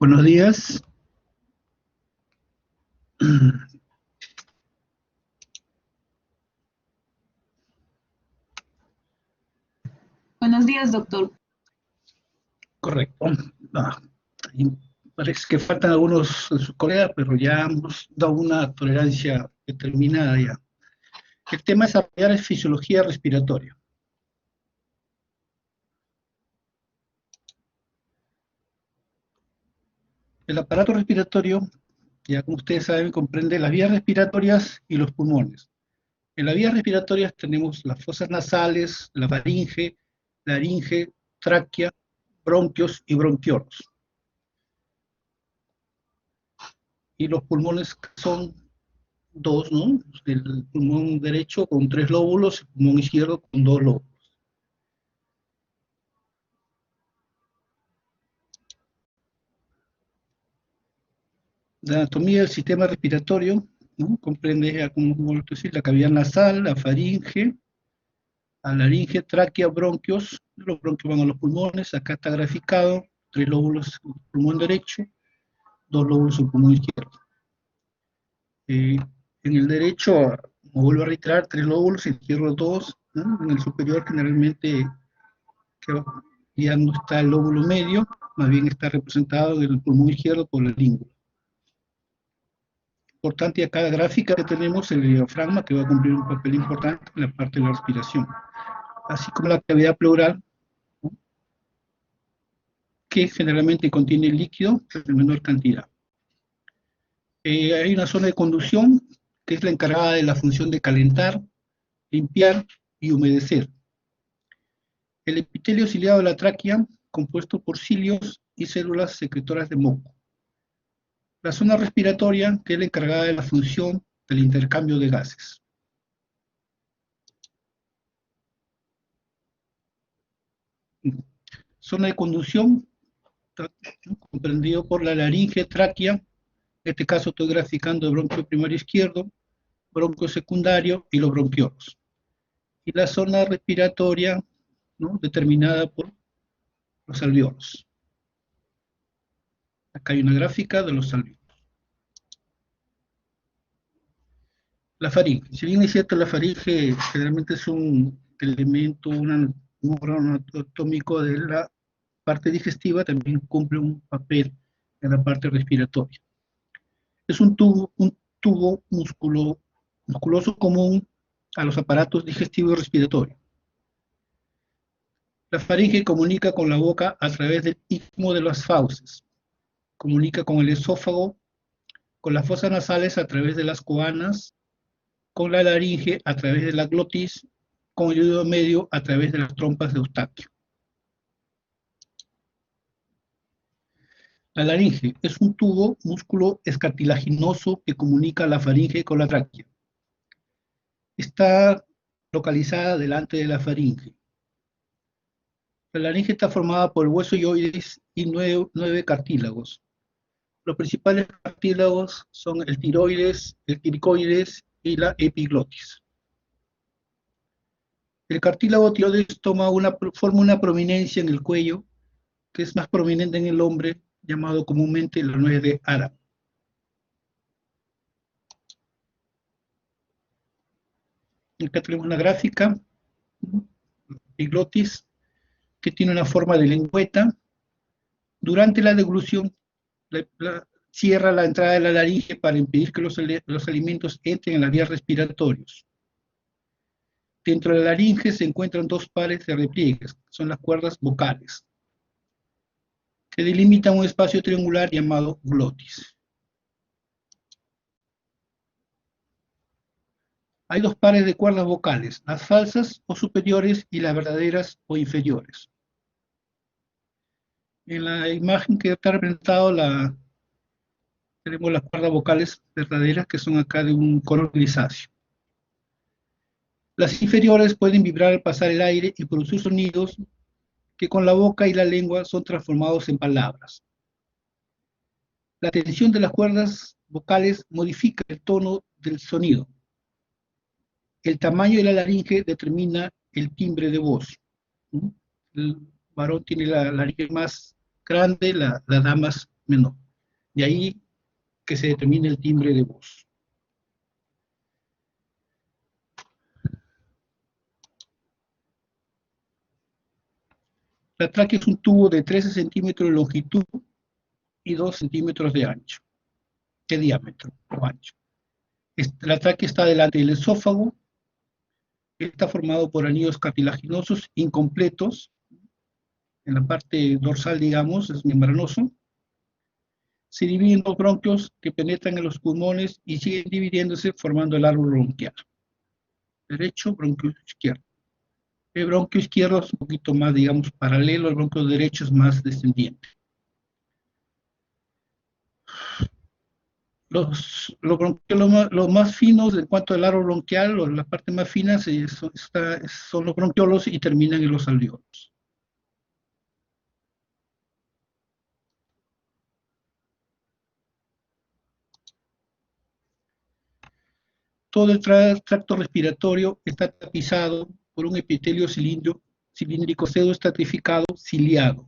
Buenos días. Buenos días, doctor. Correcto. Ah, y parece que faltan algunos de sus colegas, pero ya hemos dado una tolerancia determinada ya. El tema es apoyar fisiología respiratoria. El aparato respiratorio, ya como ustedes saben, comprende las vías respiratorias y los pulmones. En las vías respiratorias tenemos las fosas nasales, la faringe, laringe, tráquea, bronquios y bronquiolos. Y los pulmones son dos, ¿no? El pulmón derecho con 3 lóbulos, el pulmón izquierdo con 2 lóbulos. La anatomía del sistema respiratorio, ¿no? Comprende, como decir, la cavidad nasal, la faringe, la laringe, tráquea, bronquios. Los bronquios van a los pulmones, acá está graficado, 3 lóbulos el pulmón derecho, 2 lóbulos el pulmón izquierdo. En el derecho, como vuelvo a reiterar, 3 lóbulos, en el izquierdo 2, ¿no? En el superior generalmente ya no está el lóbulo medio, más bien está representado en el pulmón izquierdo por la língula. Importante a cada gráfica que tenemos el diafragma, que va a cumplir un papel importante en la parte de la respiración, así como la cavidad pleural, ¿no? Que generalmente contiene líquido en menor cantidad. Hay una zona de conducción que es la encargada de la función de calentar, limpiar y humedecer. El epitelio ciliado de la tráquea, compuesto por cilios y células secretoras de moco. La zona respiratoria, que es la encargada de la función del intercambio de gases. Zona de conducción, comprendido por la laringe, tráquea, en este caso estoy graficando el bronquio primario izquierdo, bronquio secundario y los bronquiolos. Y la zona respiratoria, ¿no? Determinada por los alveolos. Acá hay una gráfica de los alveolos. La faringe. Si bien es cierto, la faringe generalmente es un elemento, un órgano anatómico de la parte digestiva, también cumple un papel en la parte respiratoria. Es un tubo musculoso común a los aparatos digestivo y respiratorio. La faringe comunica con la boca a través del istmo de las fauces, comunica con el esófago, con las fosas nasales a través de las coanas, con la laringe a través de la glotis, con el oído medio a través de las trompas de Eustaquio. La laringe es un tubo músculo escartilaginoso que comunica la faringe con la tráquea. Está localizada delante de la faringe. La laringe está formada por el hueso hyoides y 9 cartílagos. Los principales cartílagos son el tiroides, el cricoides y la epiglotis. El cartílago tiroides forma una prominencia en el cuello, que es más prominente en el hombre, llamado comúnmente la nuez de Ara. Acá tenemos una gráfica, epiglotis, que tiene una forma de lengüeta. Durante la deglución, cierra la entrada de la laringe para impedir que los alimentos entren en las vías respiratorias. Dentro de la laringe se encuentran 2 pares de repliegues, son las cuerdas vocales, que delimitan un espacio triangular llamado glotis. Hay 2 pares de cuerdas vocales, las falsas o superiores y las verdaderas o inferiores. En la imagen que está representado tenemos las cuerdas vocales verdaderas, que son acá de un color grisáceo. Las inferiores pueden vibrar al pasar el aire y producir sonidos que con la boca y la lengua son transformados en palabras. La tensión de las cuerdas vocales modifica el tono del sonido. El tamaño de la laringe determina el timbre de voz. El varón tiene la laringe más grande, las damas menor. De ahí que se determine el timbre de voz. La tráquea es un tubo de 13 centímetros de longitud y 2 centímetros de ancho, de diámetro o ancho. La tráquea está delante del esófago, está formado por anillos cartilaginosos incompletos, en la parte dorsal, digamos, es membranoso. Se dividen en dos bronquios que penetran en los pulmones y siguen dividiéndose formando el árbol bronquial. Derecho, bronquio izquierdo. El bronquio izquierdo es un poquito más, digamos, paralelo, el bronquio derecho es más descendiente. Los más finos en cuanto al árbol bronquial, la parte más fina son los bronquiolos y terminan en los alveolos. Todo el tracto respiratorio está tapizado por un epitelio cilíndrico pseudoestratificado ciliado.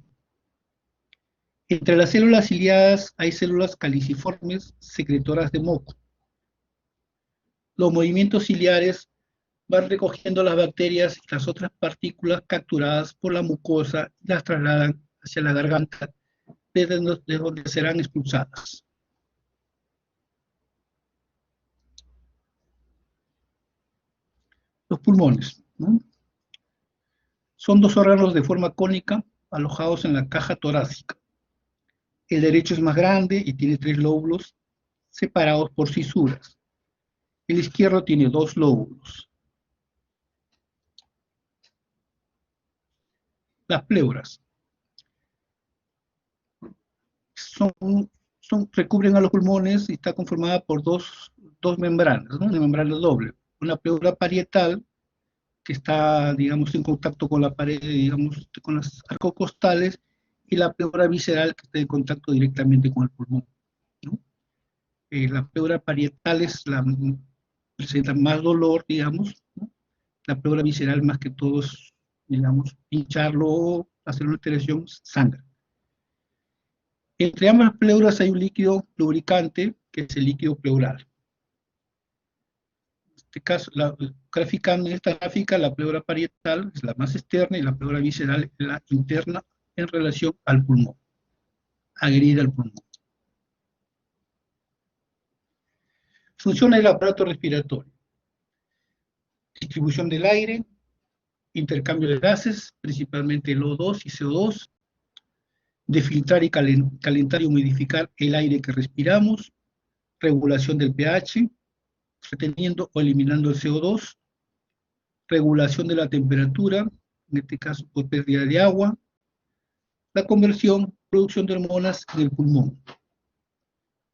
Entre las células ciliadas hay células caliciformes secretoras de moco. Los movimientos ciliares van recogiendo las bacterias y las otras partículas capturadas por la mucosa y las trasladan hacia la garganta, desde donde serán expulsadas. Los pulmones, ¿no? Son dos órganos de forma cónica alojados en la caja torácica. El derecho es más grande y tiene 3 lóbulos separados por fisuras. El izquierdo tiene 2 lóbulos. Las pleuras recubren a los pulmones y está conformada por dos membranas, ¿no? Una membrana doble. Una pleura parietal, que está, digamos, en contacto con la pared, digamos, con las arcocostales, y la pleura visceral, que está en contacto directamente con el pulmón, ¿no? La pleura parietal presenta más dolor, digamos, ¿no? La pleura visceral, más que todo, es, digamos, pincharlo o hacer una alteración, sangra. Entre ambas pleuras hay un líquido lubricante, que es el líquido pleural. En este caso, graficando en esta gráfica, la pleura parietal es la más externa y la pleura visceral es la interna en relación al pulmón, adherida al pulmón. Funciona el aparato respiratorio. Distribución del aire, intercambio de gases, principalmente el O2 y CO2, de filtrar y calentar y humidificar el aire que respiramos, regulación del pH, reteniendo o eliminando el CO2, regulación de la temperatura, en este caso por pérdida de agua, la conversión, producción de hormonas en el pulmón,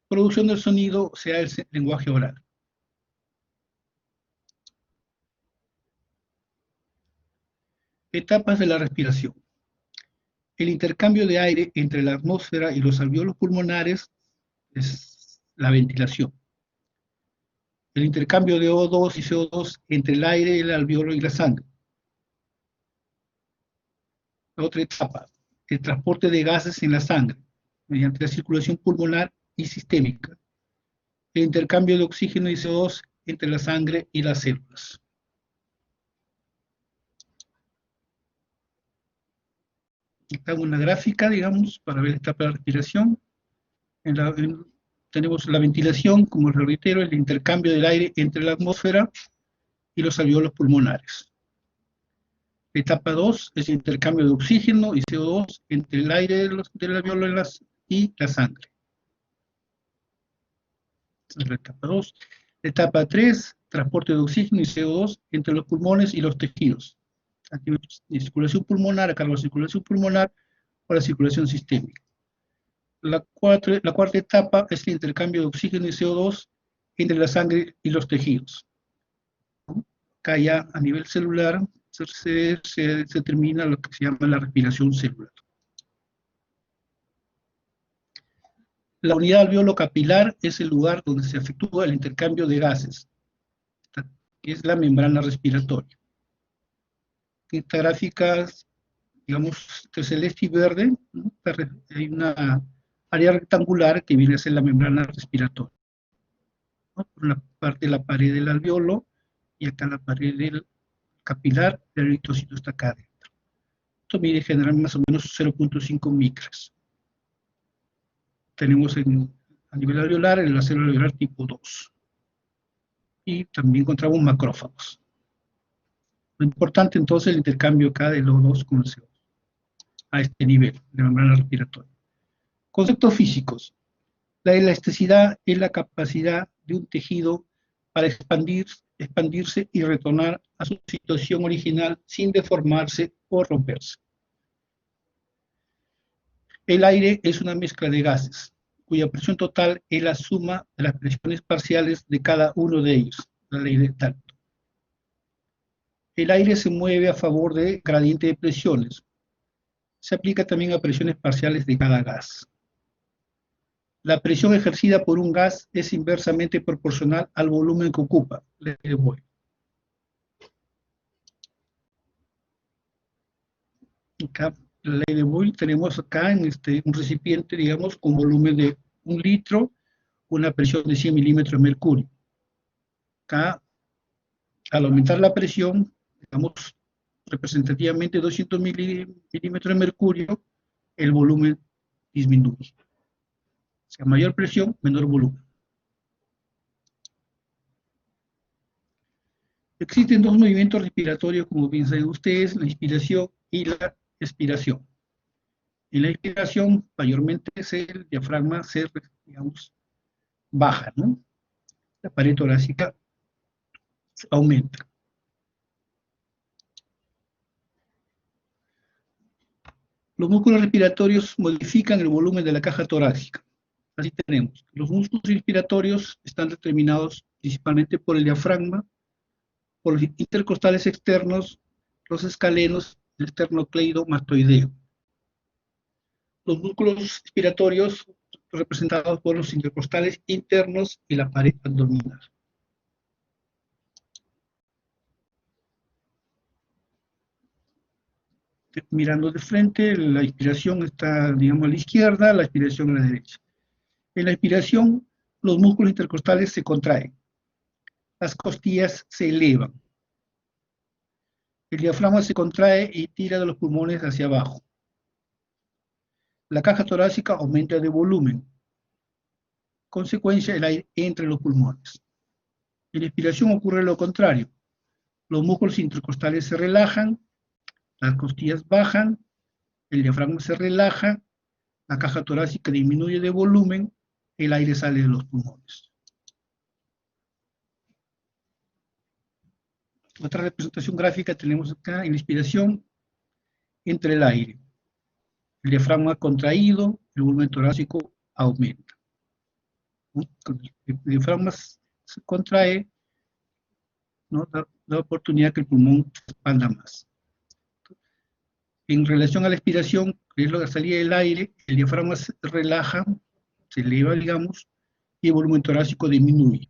producción del sonido, sea el lenguaje oral. Etapas de la respiración. El intercambio de aire entre la atmósfera y los alveolos pulmonares es la ventilación. El intercambio de O2 y CO2 entre el aire, el alveolo y la sangre. La otra etapa, el transporte de gases en la sangre, mediante la circulación pulmonar y sistémica. El intercambio de oxígeno y CO2 entre la sangre y las células. Acá una gráfica, digamos, para ver la etapa de la respiración. Tenemos la ventilación, como reitero, el intercambio del aire entre la atmósfera y los alveolos pulmonares. La etapa 2 es el intercambio de oxígeno y CO2 entre el aire del alveolo y la sangre. Esa es la etapa 2. La etapa 3, transporte de oxígeno y CO2 entre los pulmones y los tejidos. La circulación pulmonar, a cargo de la circulación pulmonar o la circulación sistémica. La cuarta etapa es el intercambio de oxígeno y CO2 entre la sangre y los tejidos. Acá ya a nivel celular se termina lo que se llama la respiración celular. La unidad alveolo capilar es el lugar donde se efectúa el intercambio de gases, que es la membrana respiratoria. Esta gráfica, digamos, entre celeste y verde, ¿no? Hay una área rectangular que viene a ser la membrana respiratoria, ¿no? Por una parte la pared del alveolo y acá la pared del capilar del eritrocito está acá adentro. Esto mide generalmente más o menos 0.5 micras. Tenemos a nivel alveolar la célula alveolar tipo 2. Y también encontramos macrófagos. Lo importante entonces es el intercambio acá de los O2 con CO2 a este nivel de membrana respiratoria. Conceptos físicos. La elasticidad es la capacidad de un tejido para expandirse y retornar a su situación original sin deformarse o romperse. El aire es una mezcla de gases, cuya presión total es la suma de las presiones parciales de cada uno de ellos, la ley de Dalton. El aire se mueve a favor de gradiente de presiones. Se aplica también a presiones parciales de cada gas. La presión ejercida por un gas es inversamente proporcional al volumen que ocupa, ley de Boyle. Acá, la ley de Boyle, tenemos acá en un recipiente, digamos, con volumen de 1 litro, una presión de 100 milímetros de mercurio. Acá, al aumentar la presión, digamos, representativamente 200 milímetros de mercurio, el volumen disminuye. O sea, mayor presión, menor volumen. Existen dos movimientos respiratorios, como bien saben ustedes, la inspiración y la expiración. En la inspiración, mayormente el diafragma se, digamos, baja, ¿no? La pared torácica aumenta. Los músculos respiratorios modifican el volumen de la caja torácica. Así tenemos, los músculos respiratorios están determinados principalmente por el diafragma, por los intercostales externos, los escalenos, el esternocleidomastoideo. Los músculos respiratorios representados por los intercostales internos y la pared abdominal. Mirando de frente, la inspiración está, digamos, a la izquierda, la expiración a la derecha. En la inspiración, los músculos intercostales se contraen, las costillas se elevan, el diafragma se contrae y tira de los pulmones hacia abajo. La caja torácica aumenta de volumen. Consecuencia, el aire entra en los pulmones. En la expiración ocurre lo contrario. Los músculos intercostales se relajan, las costillas bajan, el diafragma se relaja, la caja torácica disminuye de volumen, el aire sale de los pulmones. Otra representación gráfica tenemos acá en la inspiración, entra el aire. El diafragma contraído, el volumen torácico aumenta. Cuando el diafragma se contrae, ¿no? da oportunidad que el pulmón se expanda más. En relación a la expiración, que es la salida del aire, el diafragma se relaja, se eleva, digamos, y el volumen torácico disminuye.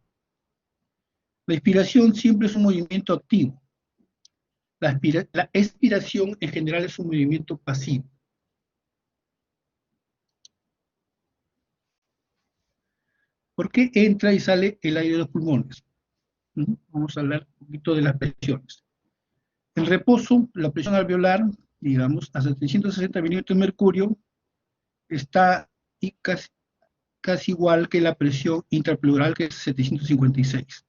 La expiración siempre es un movimiento activo. La expiración en general es un movimiento pasivo. ¿Por qué entra y sale el aire de los pulmones? Vamos a hablar un poquito de las presiones. En reposo, la presión alveolar, digamos, a 760 milímetros de mercurio, está casi igual que la presión intrapleural, que es 756.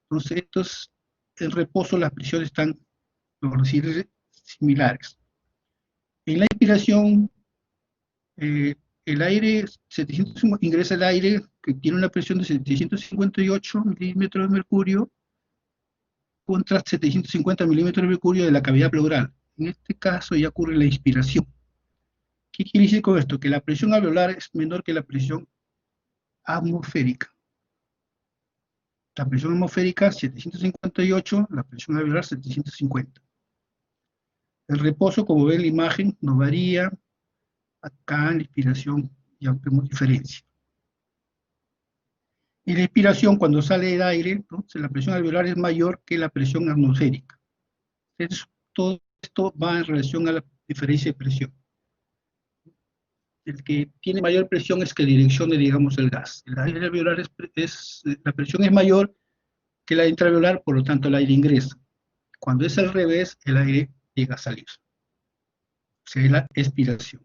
Entonces, en reposo las presiones están, por decir, similares. En la inspiración, el aire, ingresa el aire que tiene una presión de 758 milímetros de mercurio contra 750 milímetros de mercurio de la cavidad pleural. En este caso ya ocurre la inspiración. ¿Qué quiere decir con esto? Que la presión alveolar es menor que la presión atmosférica. La presión atmosférica 758, la presión alveolar 750. El reposo, como ven en la imagen, no varía. Acá en la inspiración ya vemos diferencia. En la inspiración, cuando sale el aire, entonces la presión alveolar es mayor que la presión atmosférica. Entonces, todo esto va en relación a la diferencia de presión. el que tiene mayor presión es que direccione, digamos, el gas. El aire alveolar la presión es mayor que la intraalveolar, por lo tanto el aire ingresa. Cuando es al revés, el aire llega a salir. O sea, es la expiración.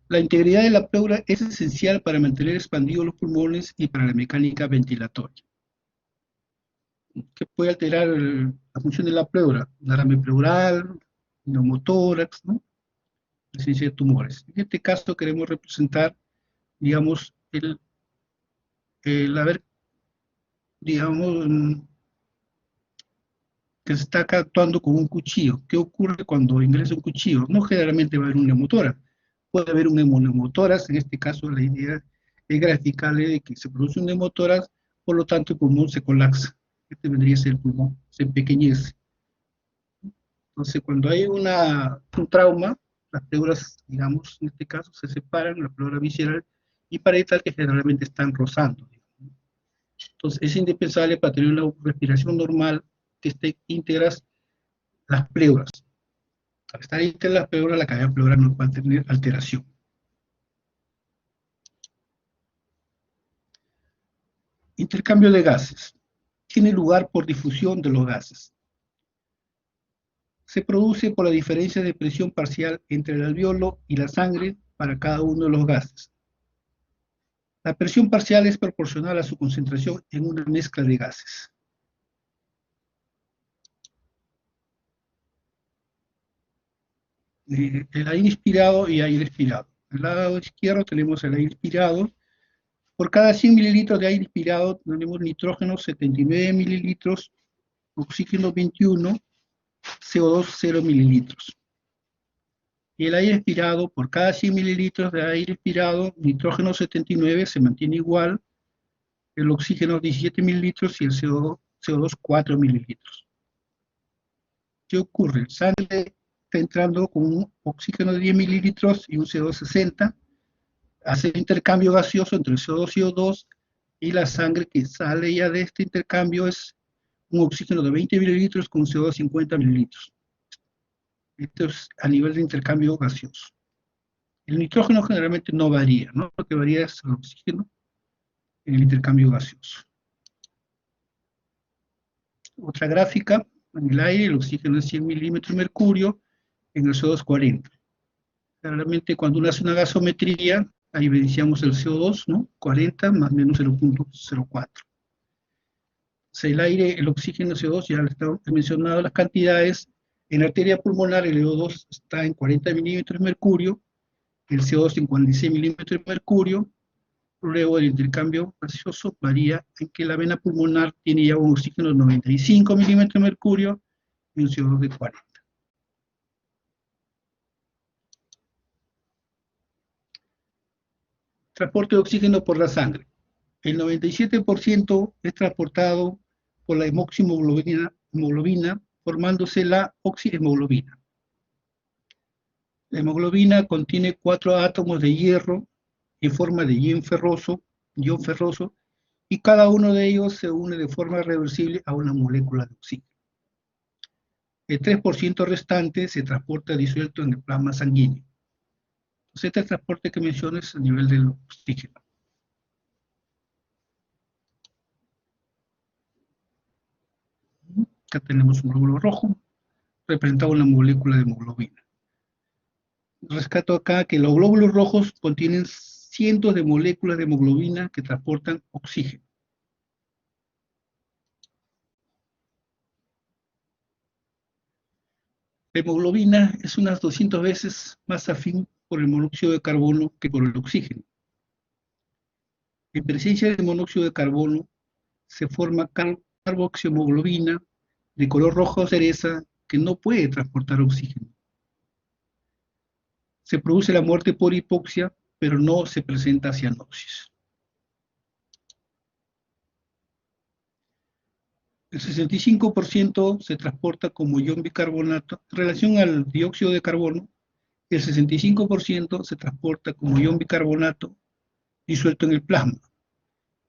La integridad de la pleura es esencial para mantener expandidos los pulmones y para la mecánica ventilatoria. ¿Qué puede alterar la función de la pleura? Derrame pleural, neumotórax, ¿no? Presencia de tumores. En este caso queremos representar, digamos, el haber, digamos, que se está acá actuando con un cuchillo. ¿Qué ocurre cuando ingresa un cuchillo? No generalmente va a haber un neumotórax, puede haber un neumotórax, en este caso la idea es graficarle de que se produce un neumotórax, por lo tanto el pulmón se colapsa. Este vendría a ser el pulmón, se empequeñece. Entonces cuando hay un trauma, las pleuras, digamos, en este caso, se separan, la pleura visceral y parietal, que generalmente están rozando. Entonces es indispensable para tener una respiración normal que esté íntegras las pleuras. Al estar íntegras las pleuras, la cavidad pleural no va a tener alteración. Intercambio de gases. Tiene lugar por difusión de los gases. Se produce por la diferencia de presión parcial entre el alveolo y la sangre para cada uno de los gases. La presión parcial es proporcional a su concentración en una mezcla de gases. El aire inspirado y aire expirado. Al lado izquierdo tenemos el aire inspirado. Por cada 100 mililitros de aire inspirado tenemos nitrógeno 79 mililitros, oxígeno 21, CO2 0 mililitros. Y el aire expirado, por cada 100 mililitros de aire expirado, nitrógeno 79 se mantiene igual, el oxígeno 17 mililitros y el CO2 4 mililitros. ¿Qué ocurre? El sangre está entrando con un oxígeno de 10 mililitros y un CO2 60, hace el intercambio gaseoso entre el CO2 y O2, y la sangre que sale ya de este intercambio es un oxígeno de 20 mililitros con CO2 50 mililitros. Esto es a nivel de intercambio gaseoso. El nitrógeno generalmente no varía, ¿no? Lo que varía es el oxígeno en el intercambio gaseoso. Otra gráfica, en el aire el oxígeno es 100 milímetros de mercurio, en el CO2 40. Generalmente cuando uno hace una gasometría, ahí evidenciamos el CO2, ¿no? 40 más o menos 0.04. O sea, el aire, el oxígeno, CO2, ya he mencionado las cantidades. En la arteria pulmonar el O2 está en 40 milímetros de mercurio, el CO2 en 46 milímetros de mercurio. Luego el intercambio gaseoso varía en que la vena pulmonar tiene ya un oxígeno de 95 milímetros de mercurio y un CO2 de 40. Transporte de oxígeno por la sangre. El 97% es transportado por la hemoglobina, formándose la oxihemoglobina. La hemoglobina contiene 4 átomos de hierro en forma de ion ferroso, y cada uno de ellos se une de forma reversible a una molécula de oxígeno. El 3% restante se transporta disuelto en el plasma sanguíneo. Entonces, este transporte que menciono es a nivel del oxígeno. Acá tenemos un glóbulo rojo, representado en la molécula de hemoglobina. Rescato acá que los glóbulos rojos contienen cientos de moléculas de hemoglobina que transportan oxígeno. La hemoglobina es unas 200 veces más afín por el monóxido de carbono que por el oxígeno. En presencia de monóxido de carbono se forma carboxiemoglobina de color rojo cereza que no puede transportar oxígeno. Se produce la muerte por hipoxia, pero no se presenta cianosis. El 65% se transporta como ion bicarbonato. En relación al dióxido de carbono, el 65% se transporta como ion bicarbonato disuelto en el plasma.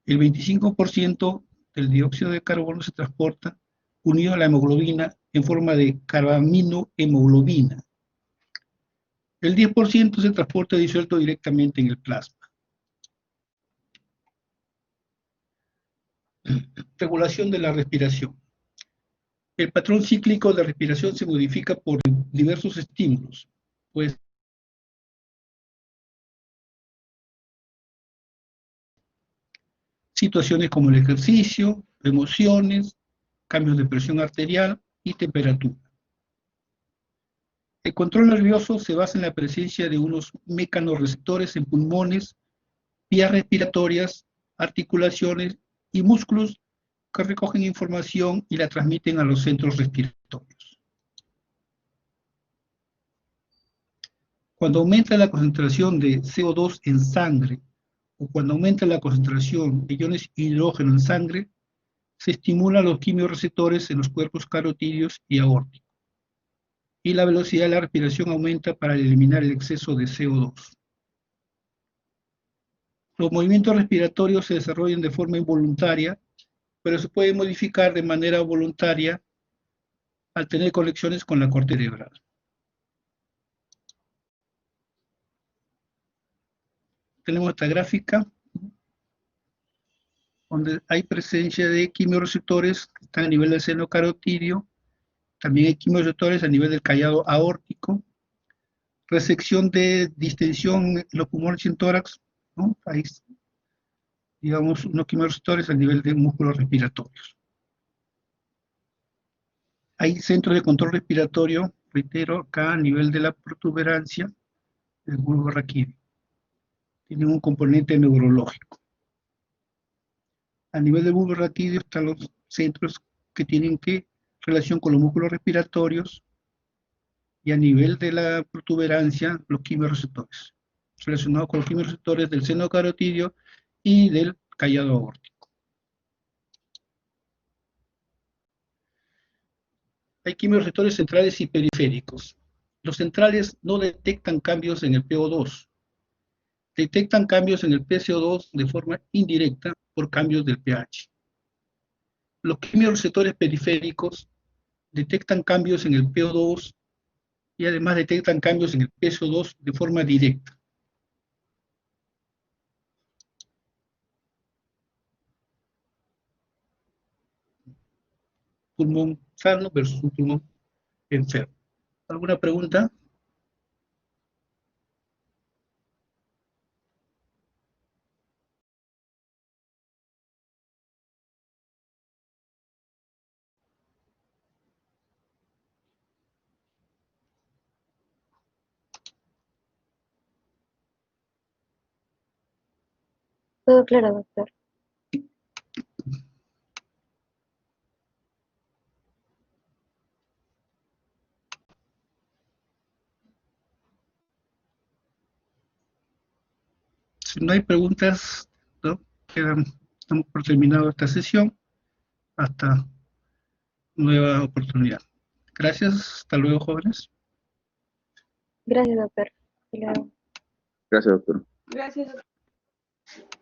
El 25% del dióxido de carbono se transporta unido a la hemoglobina en forma de carbaminohemoglobina. El 10% se transporta disuelto directamente en el plasma. Regulación de la respiración. El patrón cíclico de respiración se modifica por diversos estímulos, pues situaciones como el ejercicio, emociones, cambios de presión arterial y temperatura. El control nervioso se basa en la presencia de unos mecanorreceptores en pulmones, vías respiratorias, articulaciones y músculos que recogen información y la transmiten a los centros respiratorios. Cuando aumenta la concentración de CO2 en sangre o cuando aumenta la concentración de iones hidrógeno en sangre, se estimulan los quimiorreceptores en los cuerpos carotídeos y aórticos, y la velocidad de la respiración aumenta para eliminar el exceso de CO2. Los movimientos respiratorios se desarrollan de forma involuntaria, pero se pueden modificar de manera voluntaria al tener conexiones con la corteza cerebral. Tenemos esta gráfica donde hay presencia de quimiorreceptores que están a nivel del seno carotídeo, también hay quimiorreceptores a nivel del callado aórtico, resección de distensión en los pulmones y en tórax, ¿no? Hay, digamos, unos quimiorreceptores a nivel de músculos respiratorios. Hay centros de control respiratorio, reitero, acá a nivel de la protuberancia del bulbo raquídeo. Tienen un componente neurológico. A nivel del bulbo raquídeo están los centros que tienen relación con los músculos respiratorios, y a nivel de la protuberancia, los quimiorreceptores, relacionados con los quimiorreceptores del seno carotídeo y del callado aórtico. Hay quimiorreceptores centrales y periféricos. Los centrales no detectan cambios en el PO2, detectan cambios en el PCO2 de forma indirecta por cambios del pH. Los quimiorreceptores periféricos detectan cambios en el PO2 y además detectan cambios en el PCO2 de forma directa. Pulmón sano versus un pulmón enfermo. ¿Alguna pregunta? Todo claro, doctor. Si no hay preguntas, ¿no? Estamos por terminado esta sesión. Hasta nueva oportunidad. Gracias. Hasta luego, jóvenes. Gracias, doctor. Hasta luego. Gracias, doctor. Gracias, doctor.